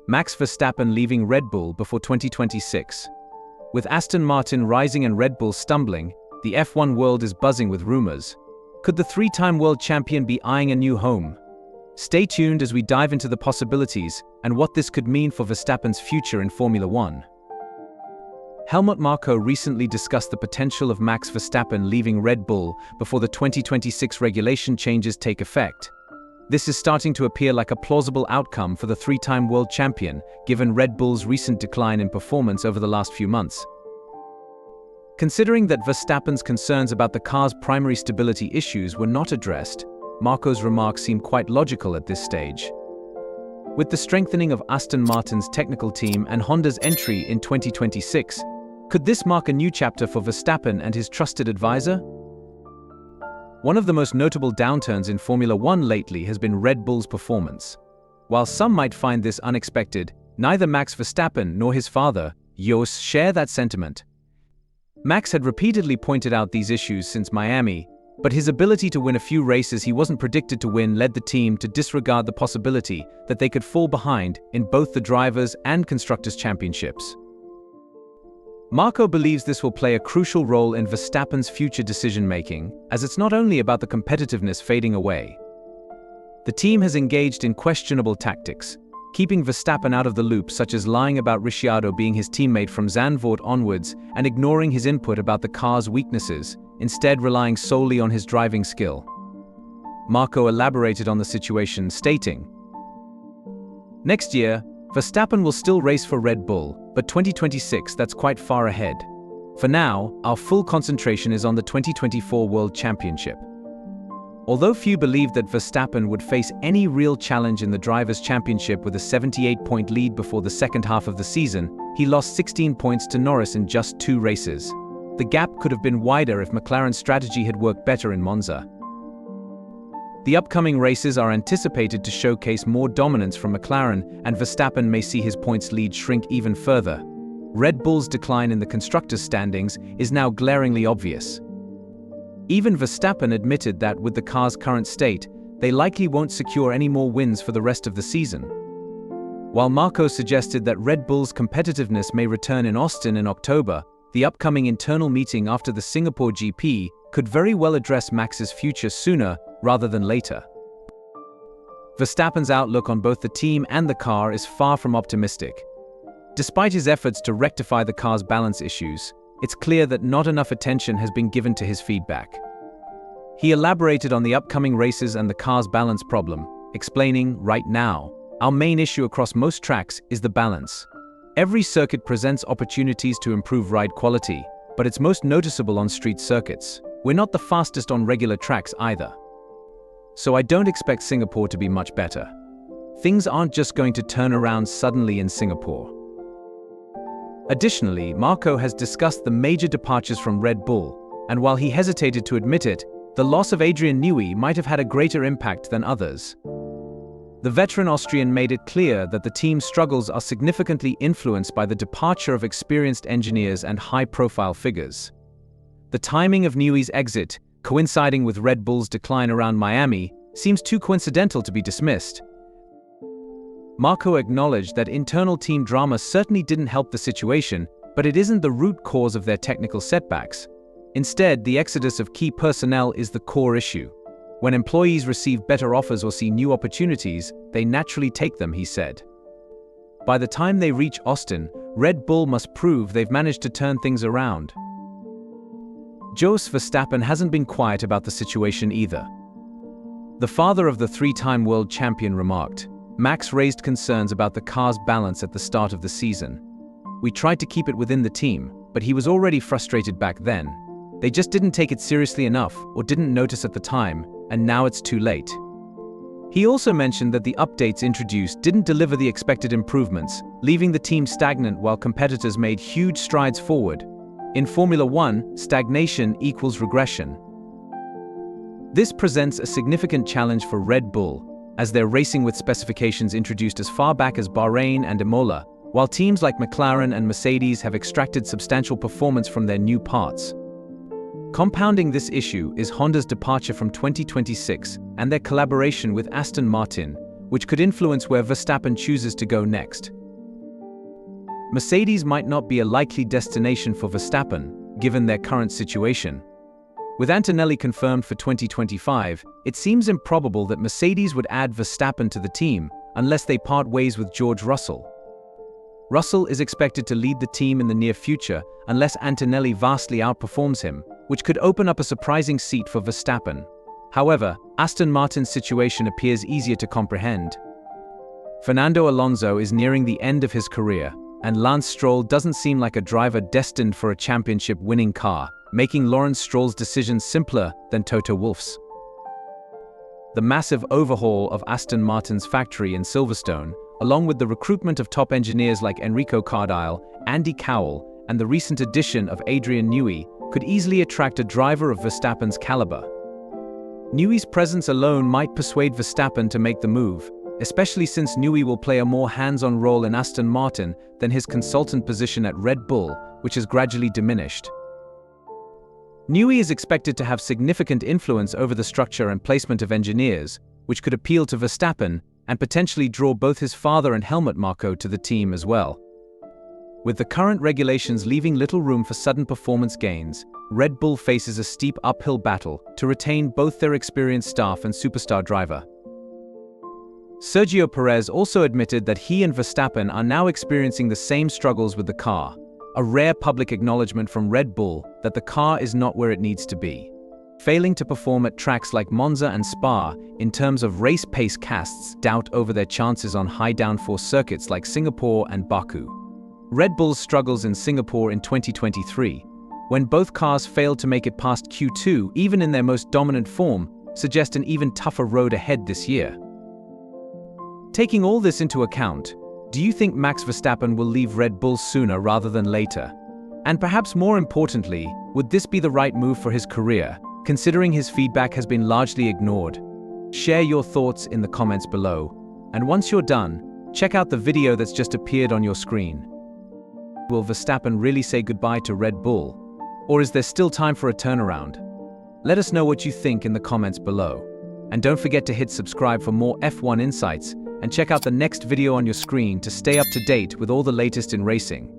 Max Verstappen leaving Red Bull before 2026. With Aston Martin rising and Red Bull stumbling, the F1 world is buzzing with rumors. Could the three-time world champion be eyeing a new home? Stay tuned as we dive into the possibilities and what this could mean for Verstappen's future in Formula One. Helmut Marko recently discussed the potential of Max Verstappen leaving Red Bull before the 2026 regulation changes take effect. This is starting to appear like a plausible outcome for the three-time world champion, given Red Bull's recent decline in performance over the last few months. Considering that Verstappen's concerns about the car's primary stability issues were not addressed, Marko's remarks seem quite logical at this stage. With the strengthening of Aston Martin's technical team and Honda's entry in 2026, could this mark a new chapter for Verstappen and his trusted advisor? One of the most notable downturns in Formula One lately has been Red Bull's performance. While some might find this unexpected, neither Max Verstappen nor his father, Jos, share that sentiment. Max had repeatedly pointed out these issues since Miami, but his ability to win a few races he wasn't predicted to win led the team to disregard the possibility that they could fall behind in both the Drivers' and Constructors' Championships. Marko believes this will play a crucial role in Verstappen's future decision-making, as it's not only about the competitiveness fading away. The team has engaged in questionable tactics, keeping Verstappen out of the loop, such as lying about Ricciardo being his teammate from Zandvoort onwards and ignoring his input about the car's weaknesses, instead relying solely on his driving skill. Marko elaborated on the situation, stating, "Next year, Verstappen will still race for Red Bull, but 2026, that's quite far ahead. For now, our full concentration is on the 2024 World Championship." Although few believed that Verstappen would face any real challenge in the Drivers' Championship with a 78-point lead before the second half of the season, he lost 16 points to Norris in just 2 races. The gap could have been wider if McLaren's strategy had worked better in Monza. The upcoming races are anticipated to showcase more dominance from McLaren, and Verstappen may see his points lead shrink even further. Red Bull's decline in the constructors' standings is now glaringly obvious. Even Verstappen admitted that with the car's current state, they likely won't secure any more wins for the rest of the season. While Marko suggested that Red Bull's competitiveness may return in Austin in October, the upcoming internal meeting after the Singapore GP could very well address Max's future sooner rather than later. Verstappen's outlook on both the team and the car is far from optimistic. Despite his efforts to rectify the car's balance issues, it's clear that not enough attention has been given to his feedback. He elaborated on the upcoming races and the car's balance problem, explaining, "Right now, our main issue across most tracks is the balance. Every circuit presents opportunities to improve ride quality, but it's most noticeable on street circuits. We're not the fastest on regular tracks either. So I don't expect Singapore to be much better. Things aren't just going to turn around suddenly in Singapore." Additionally, Marko has discussed the major departures from Red Bull, and while he hesitated to admit it, the loss of Adrian Newey might have had a greater impact than others. The veteran Austrian made it clear that the team's struggles are significantly influenced by the departure of experienced engineers and high-profile figures. The timing of Newey's exit, coinciding with Red Bull's decline around Miami, seems too coincidental to be dismissed. Marko acknowledged that internal team drama certainly didn't help the situation, but it isn't the root cause of their technical setbacks. Instead, the exodus of key personnel is the core issue. When employees receive better offers or see new opportunities, they naturally take them, he said. By the time they reach Austin, Red Bull must prove they've managed to turn things around. Jos Verstappen hasn't been quiet about the situation either. The father of the three-time world champion remarked, "Max raised concerns about the car's balance at the start of the season. We tried to keep it within the team, but he was already frustrated back then. They just didn't take it seriously enough or didn't notice at the time, and now it's too late." He also mentioned that the updates introduced didn't deliver the expected improvements, leaving the team stagnant while competitors made huge strides forward. In Formula One, stagnation equals regression. This presents a significant challenge for Red Bull, as they're racing with specifications introduced as far back as Bahrain and Imola, while teams like McLaren and Mercedes have extracted substantial performance from their new parts. Compounding this issue is Honda's departure from 2026 and their collaboration with Aston Martin, which could influence where Verstappen chooses to go next. Mercedes might not be a likely destination for Verstappen, given their current situation. With Antonelli confirmed for 2025, it seems improbable that Mercedes would add Verstappen to the team unless they part ways with George Russell. Russell is expected to lead the team in the near future unless Antonelli vastly outperforms him, which could open up a surprising seat for Verstappen. However, Aston Martin's situation appears easier to comprehend. Fernando Alonso is nearing the end of his career, and Lance Stroll doesn't seem like a driver destined for a championship-winning car, making Lawrence Stroll's decision simpler than Toto Wolff's. The massive overhaul of Aston Martin's factory in Silverstone, along with the recruitment of top engineers like Enrico Cardile, Andy Cowell, and the recent addition of Adrian Newey, could easily attract a driver of Verstappen's caliber. Newey's presence alone might persuade Verstappen to make the move, especially since Newey will play a more hands-on role in Aston Martin than his consultant position at Red Bull, which has gradually diminished. Newey is expected to have significant influence over the structure and placement of engineers, which could appeal to Verstappen and potentially draw both his father and Helmut Marko to the team as well. With the current regulations leaving little room for sudden performance gains, Red Bull faces a steep uphill battle to retain both their experienced staff and superstar driver. Sergio Perez also admitted that he and Verstappen are now experiencing the same struggles with the car, a rare public acknowledgement from Red Bull that the car is not where it needs to be. Failing to perform at tracks like Monza and Spa in terms of race pace casts doubt over their chances on high downforce circuits like Singapore and Baku. Red Bull's struggles in Singapore in 2023, when both cars failed to make it past Q2 even in their most dominant form, suggest an even tougher road ahead this year. Taking all this into account, do you think Max Verstappen will leave Red Bull sooner rather than later? And perhaps more importantly, would this be the right move for his career, considering his feedback has been largely ignored? Share your thoughts in the comments below. And once you're done, check out the video that's just appeared on your screen. Will Verstappen really say goodbye to Red Bull? Or is there still time for a turnaround? Let us know what you think in the comments below. And don't forget to hit subscribe for more F1 insights, and check out the next video on your screen to stay up to date with all the latest in racing.